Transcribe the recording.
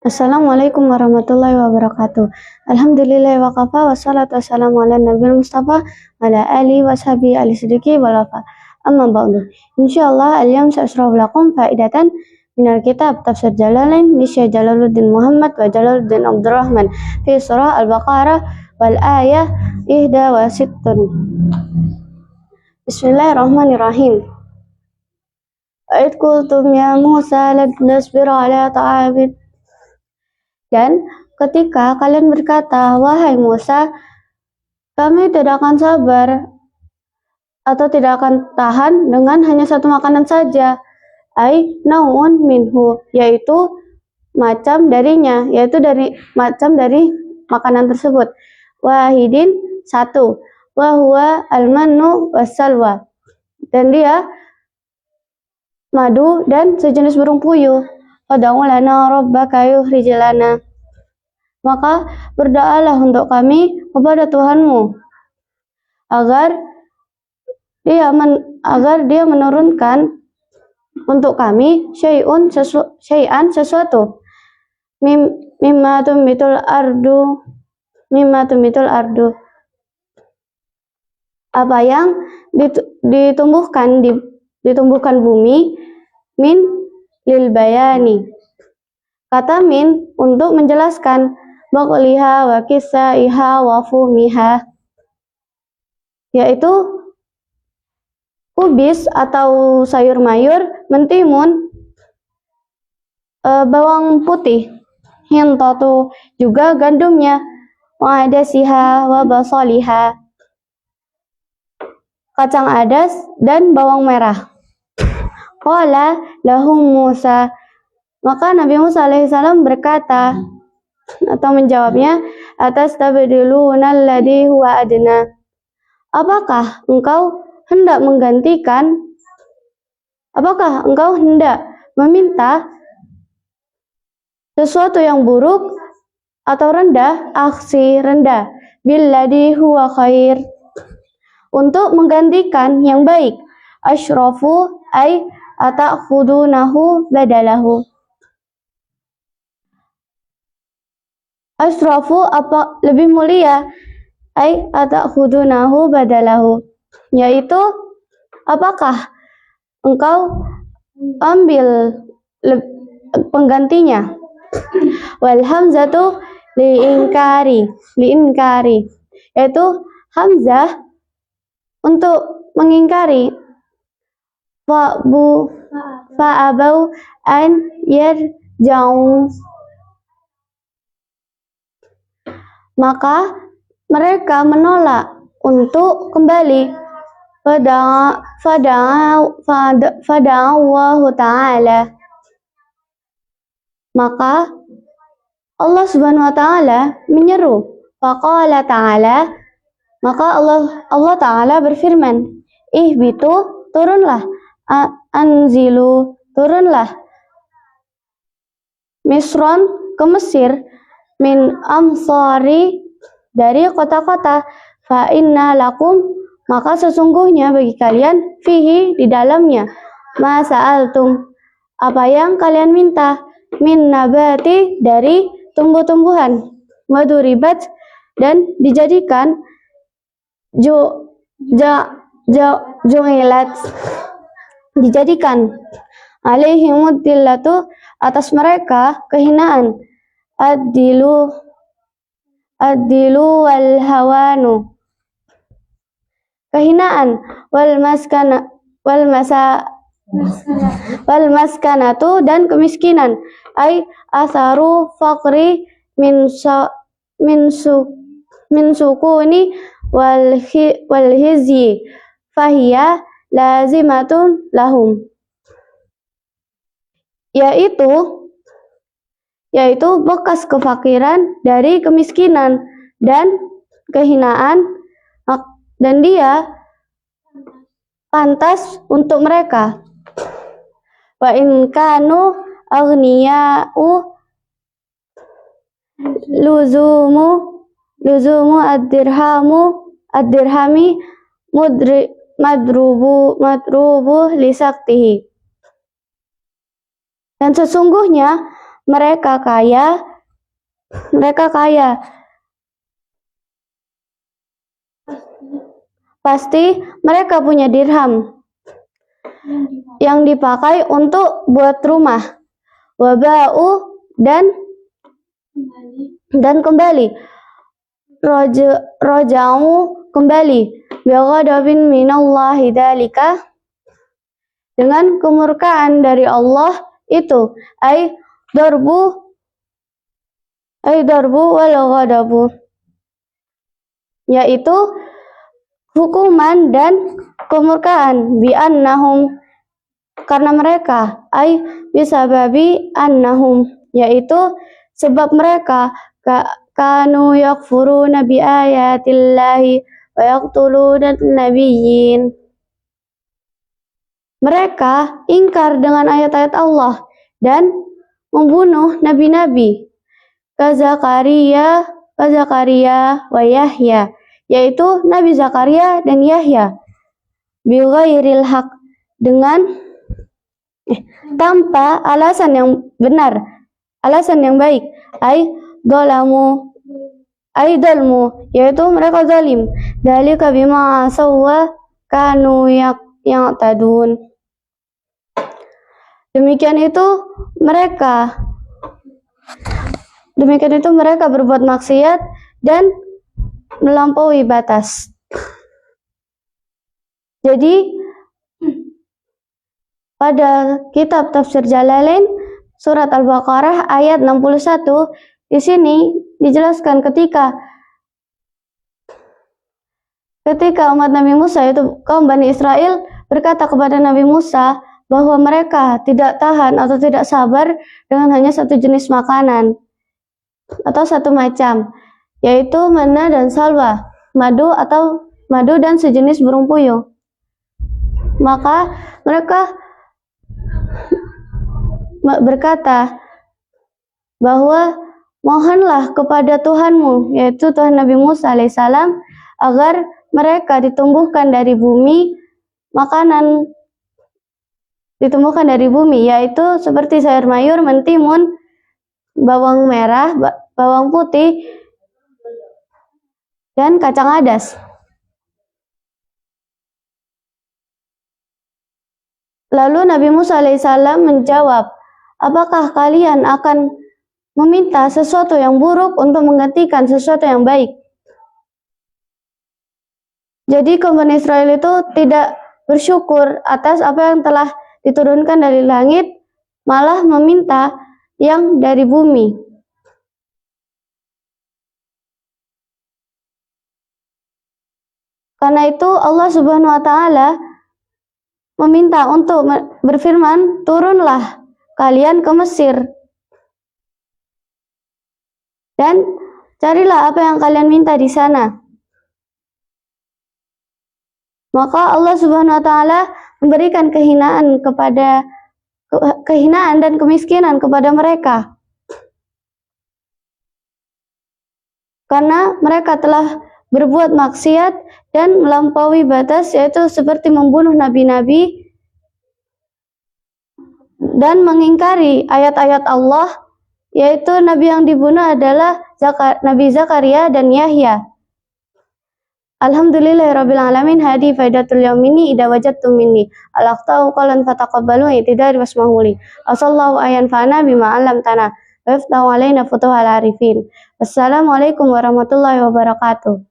Assalamualaikum warahmatullahi wabarakatuh. Alhamdulillah wa kafa wassalatu wassalamu ala nabiyil mustafa ala alihi wa sahbihi al-siddiqi wal wafa. Amma ba'du. Insyaallah al-yawm sa'asrahu lakum faidatan minal kitab tafsir Jalalain li Syekh Jalaluddin Muhammad wa Jalaluddin Abdurrahman fi surah Al-Baqarah wal ayah 61. Bismillahirrahmanirrahim. A'id qultum ya Musa lan nasbir ala ta'amid. Dan ketika kalian berkata, wahai Musa, kami tidak akan sabar atau tidak akan tahan dengan hanya satu makanan saja. Ai naun minhu, yaitu macam darinya, yaitu macam dari makanan tersebut. Wahidin, satu. Wahuwa al-mannu wassalwa. Dan dia madu dan sejenis burung puyuh. Fad'u lana rabbaka yukhrij lana. Maka berdoalah untuk kami kepada Tuhanmu agar dia menurunkan untuk kami syai'an sesuatu mimma tumbitul ardu apa yang ditumbuhkan bumi min lil bayani, kata min untuk menjelaskan, baqliha wa kisaiha wa fumiha, yaitu kubis atau sayur mayur, mentimun, bawang putih, hintatu juga gandumnya, wa adasiha wa basaliha, kacang adas dan bawang merah. Qala lahum Musa, maka Nabi Musa alaihissalam berkata atau menjawabnya, atastabdiluna alladhi huwa adna. Apakah engkau hendak meminta sesuatu yang buruk atau rendah, aksi rendah, billadhi huwa khair, untuk menggantikan yang baik, asyrafu ay atakhudunahu badalahu. Asyrafu apa lebih mulia, ay atakhudunahu badalahu, yaitu apakah engkau ambil penggantinya. Wal hamzatu liinkari, yaitu hamzah untuk mengingkari. Fa'abau an yarja'u, maka mereka menolak untuk kembali. Fada'allahu ta'ala, maka Allah subhanahu wa ta'ala menyeru. Faqala ta'ala, maka Allah ta'ala berfirman, ihbitu, turunlah, anzilu, turunlah, Misron, ke Mesir, min amsari, dari kota-kota, fa inna lakum, maka sesungguhnya bagi kalian, fihi, di dalamnya, ma sa'altum, apa yang kalian minta, min nabati, dari tumbuh-tumbuhan, maduribat, dan dijadikan ju'ilat, dijadikan alaihimudillatu, atas mereka kehinaan, adilu wal hawanu, kehinaan, wal maskanatu, dan kemiskinan, ay asaru faqri min sukuni wal hizyi fahiya lazimatun lahum, yaitu bekas kefakiran dari kemiskinan dan kehinaan, dan dia pantas untuk mereka. Wa in kanu aghniya'u luzumu ad-dirhami madrubu lisaktihi, dan sesungguhnya mereka kaya, pasti mereka punya dirham yang dipakai untuk buat rumah. Waba'u dan kembali. Roja'u kembali. Bighadabin minallahi dzalika, dengan kemurkaan dari Allah itu, ai darbu wal ghadabu, yaitu hukuman dan kemurkaan, bi annahum, karena mereka, ai bisababi annahum, yaitu sebab mereka kanu yakfuruna bi ayatillahi wa yaqtuluna nabiyyin. Mereka ingkar dengan ayat-ayat Allah dan membunuh nabi-nabi. Zakaria wa Yahya, yaitu Nabi Zakaria dan Yahya. Bighairil haq, dengan tanpa alasan yang benar, alasan yang baik. Dalmu, yaitu mereka zalim. Dzalika bima asaw kanu ya'tadun. Demikian itu mereka berbuat maksiat dan melampaui batas. Jadi pada kitab Tafsir Jalalain surat Al-Baqarah ayat 61, di sini dijelaskan ketika umat Nabi Musa, yaitu kaum Bani Israel, berkata kepada Nabi Musa bahwa mereka tidak tahan atau tidak sabar dengan hanya satu jenis makanan atau satu macam, yaitu mana dan salwa, madu dan sejenis burung puyuh. Maka mereka berkata bahwa mohonlah kepada Tuhanmu, yaitu Tuhan Nabi Musa alaihissalam, agar mereka ditumbuhkan dari bumi makanan, yaitu seperti sayur mayur, mentimun, bawang merah, bawang putih, dan kacang adas. Lalu Nabi Musa alaihissalam menjawab, apakah kalian akan meminta sesuatu yang buruk untuk menggantikan sesuatu yang baik? Jadi kaum Bani Israel itu tidak bersyukur atas apa yang telah diturunkan dari langit, malah meminta yang dari bumi. Karena itu Allah Subhanahu wa taala meminta untuk berfirman, turunlah kalian ke Mesir dan carilah apa yang kalian minta di sana. Maka Allah Subhanahu wa taala memberikan kehinaan dan kemiskinan kepada mereka. Karena mereka telah berbuat maksiat dan melampaui batas, yaitu seperti membunuh nabi-nabi dan mengingkari ayat-ayat Allah, yaitu nabi yang dibunuh adalah Nabi Zakaria dan Yahya. Alhamdulillahirabbil alamin. Hadi faidatul yaumini idza wajadtum minni al-aqta'u qalan fataqabbalu itidari wasmahuli. Asallahu ayan fana bima 'allamtana wa yaftahu alaina futuhal arifin. Wassalamualaikum warahmatullahi wabarakatuh.